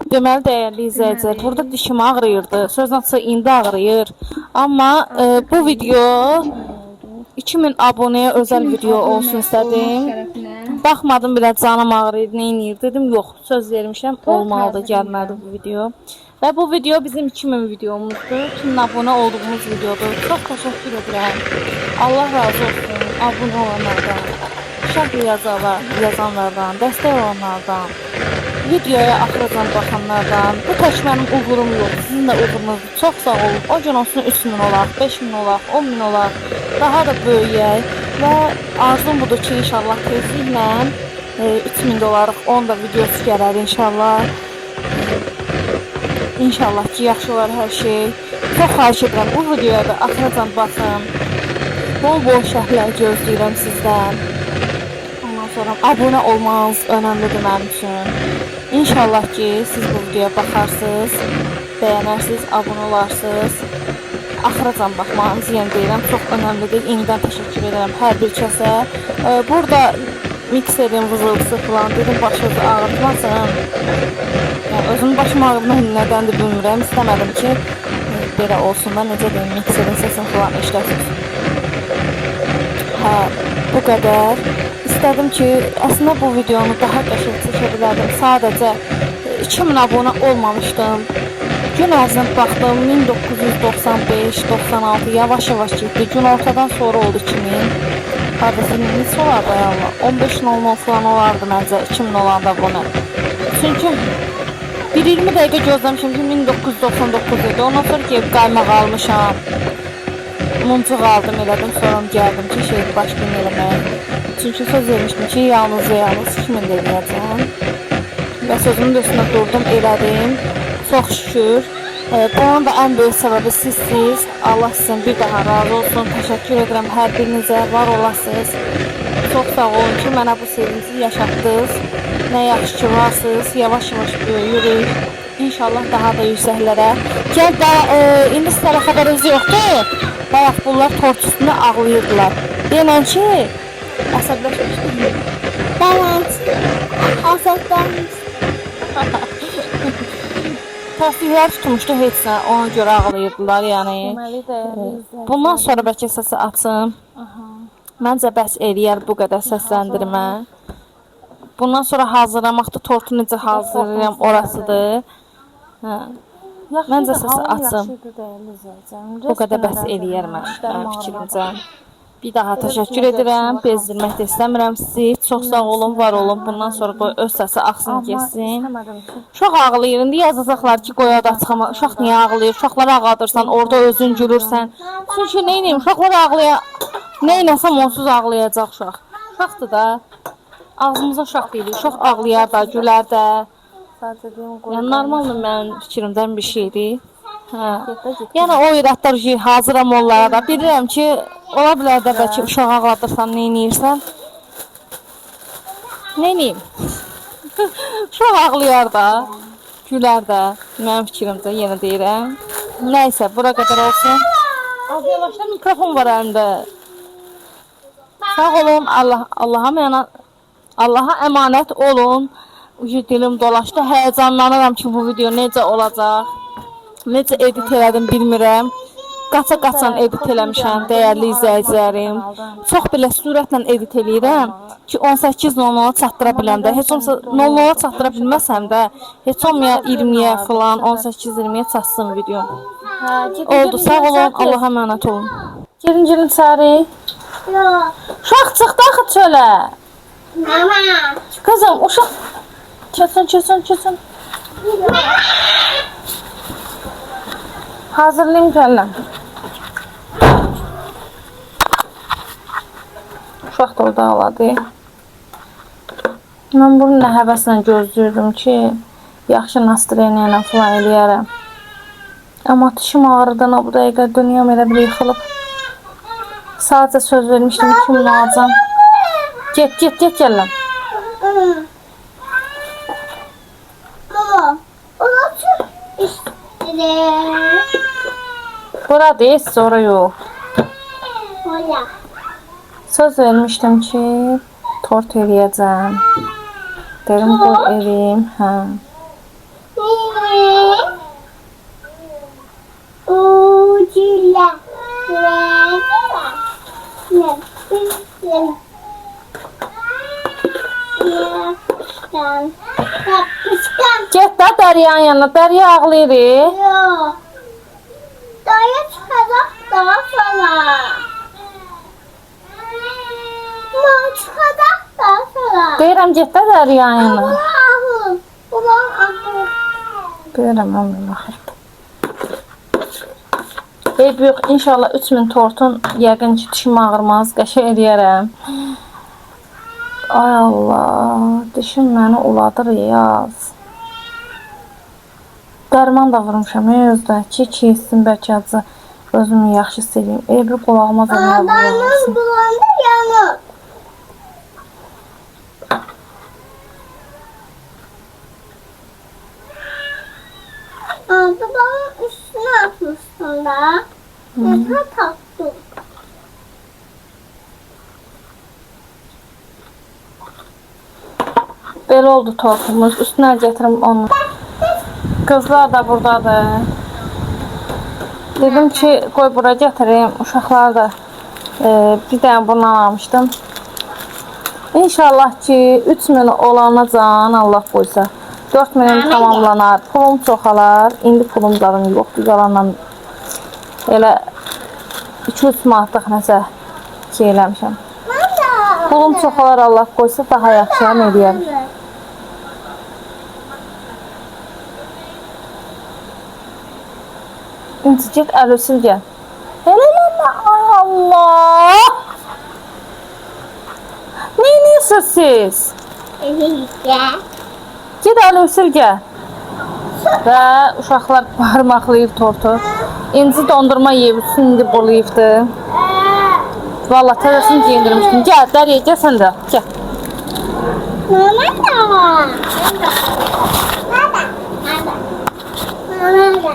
Deməli, dəyərli izləyicilər, burada dişim ağrıyırdı. Söz açığı indi ağrıyır. Amma bu video 2000 abunəyə özəl video olsun istədim. Baxmadım belə canım ağrıyır, neyniyir. Dedim, yox, söz vermişəm, olmalıdır, gəlməli bu video. Və bu video bizim 2000 videomuzdur. 2000 abunə olduğumuz videodur. Çox təşəkkür edirəm. Allah razı olsun abunə olanlardan, şərh yazanlardan, dəstək olanlardan, videoya axıracan baxanlardan. Bu tək mənim uğurum yox, sizin də uğurunuzdur. Çox sağ olun. O gün olsun 3000 olaq, 5000 olaq, 10000 olaq, daha da böyüyək. Və arzum budur ki, inşallah tezliklə 3000 dolarlıq 10 da videosu gələr inşallah. İnşallah ki, yaxşı olar hər şey. Çox xahiş edirəm, bu videoya da axıracan baxın. Bol-bol şərhlər gözləyirəm sizdən. Ondan sonra abunə olmanız önəmlidir mənim üçün. İnşallah ki, siz bu videoya baxarsınız, bəyənərsiniz, abunə olarsınız. Axıracan baxmanız, yəni deyirəm, çox önəmlidir. İnidən təşəkkür edirəm hər bir kəsə. Burada mikserin vızıltısı falan dedim, başınızı ağrıtmasın. Yəni, özümün başım ağrıdan nədəndir bilmirəm. İstəmədim ki, belə olsun da, necə deyim, mikserin sesini falan işləsin. Hə, bu qədər. İstədim ki, əslində bu videonu daha qəşəng çəkə bilərdim. Sadəcə 2000 abunə olmamışdım. Gün ərzində baxdım, 1995-96 yavaş-yavaş getdi. Gün ortadan sonra oldu 2000. Hardasa neçə olardı ayağımla? 15.00 falan olardı məncə 2000 olanda abunə. Çünki 1-20 dəqiqə gözləmişim ki, 1999 idi. Ondan sonra ki, qaymaq almışam. Muncuq aldım, elədim, sonra gəldim ki, başlayım eləmək. Çünki söz vermişdim ki, yalnız 2000 eləyəcəm. Və sözümün üstünə durdum, elədim. Çox şükür. Bunun da ən böyük səbəbi sizsiniz. Allah sizin bir daha razı olsun. Təşəkkür edirəm hər birinizə, var olasınız. Çox sağ olun ki, mənə bu sevinci yaşatdınız. Nə yaxşı ki, varsınız. Yavaş-yavaş böyüyürük. İnşallah daha da yüksəklərə. Gəl, indi sizlərə xəbəriniz yoxdur. Bayaq bunlar tort üstündə ağlayırdılar. Deyilən ki, əsəbləşmişdir. Deyilən ki, əsəbləşmişdir. Təsbihlər tutmuşdu heç nə, ona görə ağlayırdılar, yəni. Bundan sonra bəlkə səsi açım. Məncə bəs eləyər bu qədər səsləndirmə. Bundan sonra hazırlamaqda tortu necə hazırlayıram orasıdır. Məncə səsi açım. Bu qədər bəs eləyər mənim fikrimcə. Bir daha təşəkkür edirəm, bezdirmək də istəmirəm sizi. Çox sağ olun, var olun. Bundan sonra qoy öz səsi axsın, geçsin. Çox ağlayır. İndi yazacaqlar ki, qoy da çıxama. Uşaq niyə ağlayır? Uşaqları ağladırsan, orada özün gülürsən. Çünki neyniyim? Uşaqlar ağlayır. Neynəsəm onsuz ağlayacaq uşaq. Uşaqdır da. Ağzımıza uşaq deyilir. Uşaq ağlayar da, gülər də. Yəni, normaldır mənim fikrimdən bir şeydir. Yəni, o iradlar hazıram onlara da. Bilirəm ki, ola bilər də bəlkə uşaq ağladırsan, neyniyirsən. Neyniyim? Uşaq ağlayar da, gülər də. Mənim fikrimdə yenə deyirəm. Nəysə, bura qədər olsun. Az yavaşda mikrofon var əlimdə. Sağ olun, Allaha əmanət olun. Dilim dolaşdı. Həyəcanlanıram ki, bu video necə olacaq. Necə edit elədim bilmirəm. Qaça-qaçan edit eləmişəm, dəyərli izləyicilərim. Çox belə sürətlə edit eləyirəm ki, 18:00-a çatdıra biləndə. Heç olmasa 00-a çatdıra bilməsəm də, heç olmaya 20-yə falan, 18-20-yə çatsın video. Oldu, sağ olun, Allaha əmanət olun. Gelin çağırı. Uşaq çıxdı axı çölə. Mama. Kızım, uşaq. Keçin. Hazırlayayım gələm. Uşaq da orada ağladı. Mən bunu nə həvəslə gözləyirdim ki, yaxşı nastreniya ilə falan eləyərəm. Amma dişim ağrıdan bu dəqiqə dünyam elə bir yıxılıb. Sadəcə söz vermişdim, kimin alacam. Get gələm. Burada heç sonra yox. Söz vermişdim ki, tort eləyəcəm. Derim qoy eləyim. Hə. Ucuyla. Get də Dəryanın yanına. Dərya ağlayır. Yok. Daya çıkacak daha sonra. Ma çıkacak daha sonra. Deyirəm get də Dəryanın yanına. Ulan ahıl. Ulan ahıl. Deyirəm ömrüm axırdı. Eyb yox, inşallah 3000 tortun yəqin ki dişim ağırmaz, qəşəng eləyərəm. Ay Allah, dişim məni uladır yaz. Dərman da vurmuşam özdə ki, keçsin bəlkə acı özümü yaxşı hiss edeyim. Eybi qulağıma zəmlə Adamın vurmasın. bulandı yanır. Adamın üstüne atmışsın da. Yatağa taktım. Belə oldu tortumuz. Üstünə gətirim onu. Qızlar da buradadır. Dedim ki, qoy bura gətireyim. Uşaqlar da bir dənə bundan almışdım. İnşallah ki 3000 olanacan Allah qoysa 4000 tamamlanar. Pulum çoxalar. İndi pulum zaten yoxdur. Yalanla elə 200 manatlıq nəsə şey eləmişəm. Pulum çoxalar Allah qoysa daha yaxşıyam eləyərəm. İnci get əlüsül gəl. Elə eləmə, ay Allah. Neyinirsiniz siz? Get əlüsül gəl. Və uşaqlar parmaqlayıb tortu. İnci dondurma yeyib, indi bulayıbdı. Valla təzəsini giyindirmişdim. Gəl, Dəriyə, gəl sən də. Gəl. Mama da. Mama da.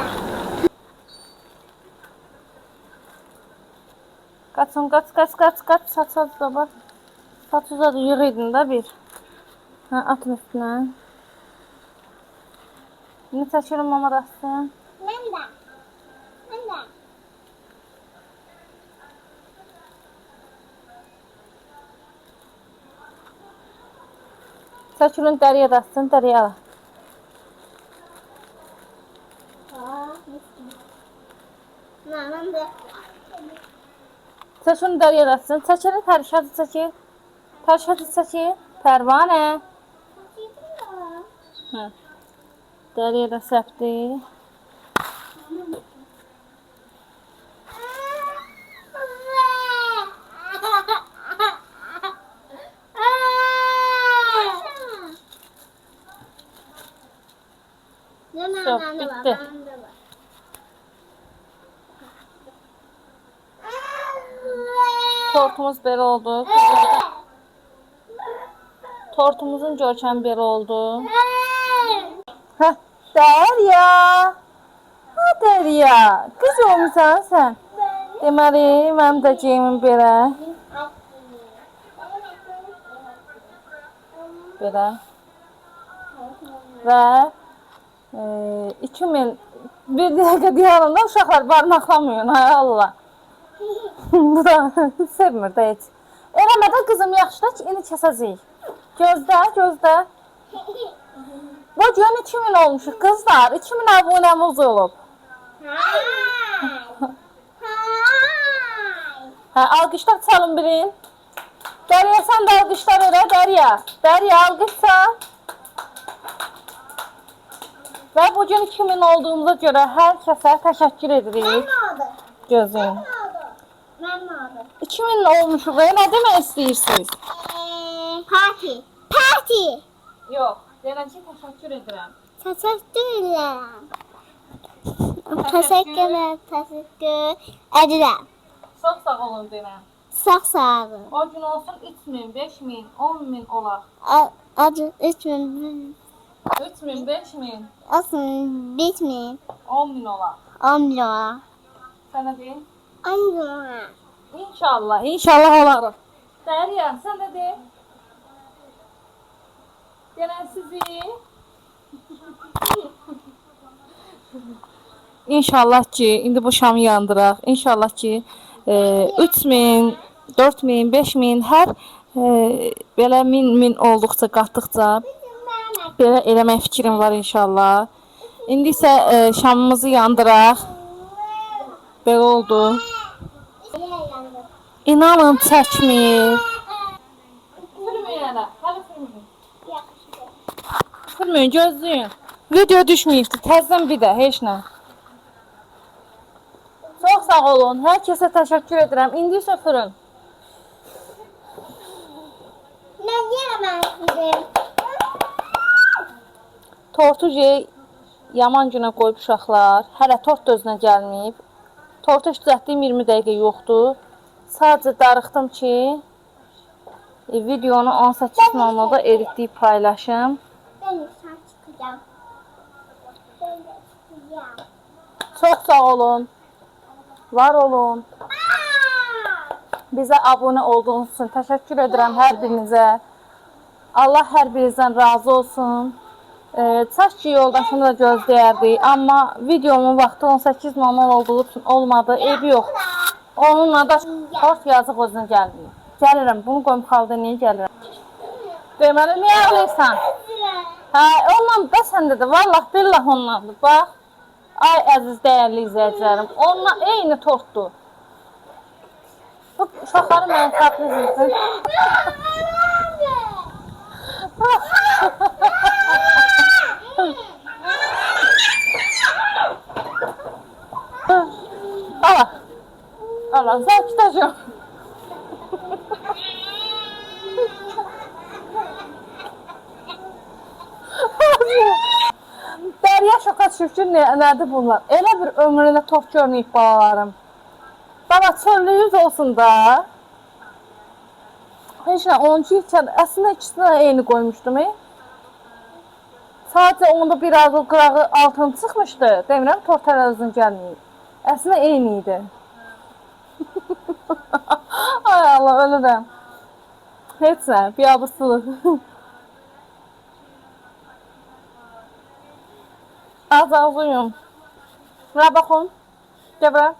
Qaçın, qaç. Saç da bax. Saç uzadı, yığıydın da bir. Hə, atın üstünə. İndi çəkirim mama rastın. Ben de. Çəkirin Dəriyə rastın, Dəriyə al. Mama da. Çəkirin Dəriyə rastın. Çəkirin Pərişadı çəkir. Pərişadı çəkir. Pərvanə. Hə. Dəriyə də səpdir. Çok bitti. Tortumuz belə oldu. Tortumuzun görkəmi belə oldu. Hə, Dərya. Ha, Dərya. Qız olmusan sən. Deməli, mənim də geyimim belə. Belə. Və 2000 bir dəqiqə deyəndə uşaqlar barmaqlamayın, hay Allah. Bu da sevmir də heç. Eləmədə qızım yaxşıda ki, indi kəsəcəyik. Gözdə. Bu gün 2000 olmuşuq qızlar. 2000 abunəmiz olub. Hə, alqışlar çalın birin. Dəriyə, sən də alqışlar elə, Dəriyə. Dəriyə, alqışlar. Və bugün 2000 olduğumuza görə hər kəsə təşəkkür edirik. Gözün. 2000 olmuşuq, nə demək istəyirsiniz? Parti. Yox, deyirəm ki, təşəkkür edirəm. Teşekkür ederim. Çox sağ olun deyirəm. Sağ olun. O gün olsun 3000, 5000, 10000 olaq. Adı 3000, 3000, 5000, olsun 5000, 10000 olaq. 10 milyon. Sənə deyim? 10 milyon. İnşallah olarıq. Dəriyə, sən də deyim. Gelen sizi. İnşallah ki indi bu şamı yandıraq. İnşallah ki 3000, 4000, 5000 hər belə min olduqca, qatdıqca belə eləmək fikrim var inşallah. İndi isə şamımızı yandıraq. Belə oldu. İnanın çəkmir. Sürməyin, hələ sürməyin. Sürməyin, gözləyin. Video düşməyibdi, təzdən bir də, heç nə. Çox sağ olun, hər kəsə təşəkkür edirəm. İndi isə fırın. Ben yiyemem sizi. Tortu yaman günə qoyub uşaqlar. Hələ tort da özünə gəlməyib. Tortu işlətdiyim 20 dəqiqə yoxdur. Sadəcə darıxdım ki, videonu 18:00-da editləyib paylaşım. Ben de sen çıkacağım. Ben de çıkacağım. Çox sağ olun. Var olun. Bizə abunə olduğunuz üçün təşəkkür edirəm hər birinizə. Allah hər birinizdən razı olsun. Çəş ki, yoldaşını da gözləyərdik. Amma videomun vaxtı 18:00 olduğu üçün olmadı. Eybi yox. Onunla da tort yazıq özünə gəlməyib. Gəlirəm. Bunu qoyum xalda niyə gəlirəm? Deməli, niyə ağlayırsan? Hə, onunla da səndə də. Vallah, billah onunladır. Bax. Ay əziz, dəyərli izləyicilərim. Onunla eyni tortdur. Bu uşaqları mənə tatlı izləyirsən. Allah. Allah, sakitəcəm. Dərya şoka düşüb ki, nədir bunlar? Elə bir ömrünə tort görməyib balalarım. Baba, çöllüyüz olsun da. Heç nə, 12 içən, əslində ikisinə eyni qoymuşdum. Sadəcə onda biraz o qırağı altını çıxmışdı. Demirəm, tort hələ özün gəlməyib. Əslində eyni idi. Ay Allah, ölürəm. Heç nə, biabırsılıq. Az uyum. Bura baxın. Gəl bura.